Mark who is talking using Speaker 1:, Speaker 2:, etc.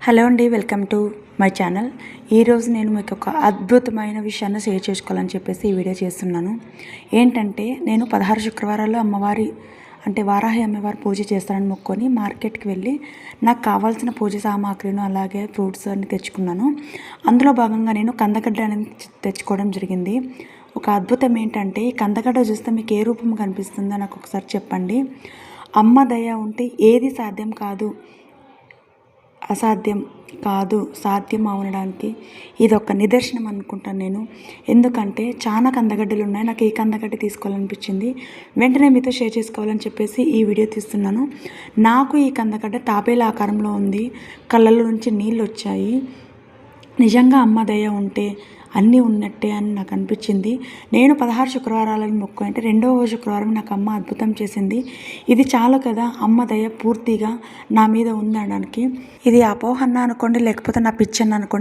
Speaker 1: Hello అండి, welcome to my channel. ఈరోజు నేను మీకు ఒక అద్భుతమైన విషయాన్ని షేర్ చేసుకోవాలని చెప్పేసి ఈ వీడియో చేస్తున్నాను. ఏంటంటే నేను 16 శుక్రవారాలు అమ్మవారి అంటే వారాహి అమ్మవారి పూజ చేస్తానని మొక్కుకొని మార్కెట్కి వెళ్ళి నాకు కావాల్సిన పూజ సామాగ్రిను అలాగే ఫ్రూట్స్ అన్ని తెచ్చుకున్నాను. అందులో భాగంగా నేను కందగడ్డ అనేది తెచ్చుకోవడం జరిగింది. ఒక అద్భుతం ఏంటంటే ఈ కందగడ్డ చూస్తే మీకు ఏ రూపం కనిపిస్తుందో నాకు ఒకసారి చెప్పండి. అమ్మ దయ ఉంటే ఏది సాధ్యం కాదు, అసాధ్యం కాదు, సాధ్యం అవడానికి ఇది ఒక నిదర్శనం అనుకుంటాను నేను. ఎందుకంటే చాలా కందగడ్డలు ఉన్నాయి, నాకు ఈ కందగడ్డ తీసుకోవాలనిపించింది. వెంటనే మీతో షేర్ చేసుకోవాలని చెప్పేసి ఈ వీడియో తీస్తున్నాను. నాకు ఈ కందగడ్డ తాబేల ఆకారంలో ఉంది, కళ్ళల్లో నుంచి నీళ్ళు వచ్చాయి. నిజంగా అమ్మ దయ ఉంటే అన్నీ ఉన్నట్టే అని నాకు అనిపించింది. నేను 16 శుక్రవారాలను మొక్కు అంటే 2వ శుక్రవారం నాకు అమ్మ అద్భుతం చేసింది. ఇది చాలు కదా అమ్మ దయ పూర్తిగా నా మీద ఉందనడానికి. ఇది అపోహన్న అనుకోండి, లేకపోతే నా పిచ్చన్న అనుకోండి.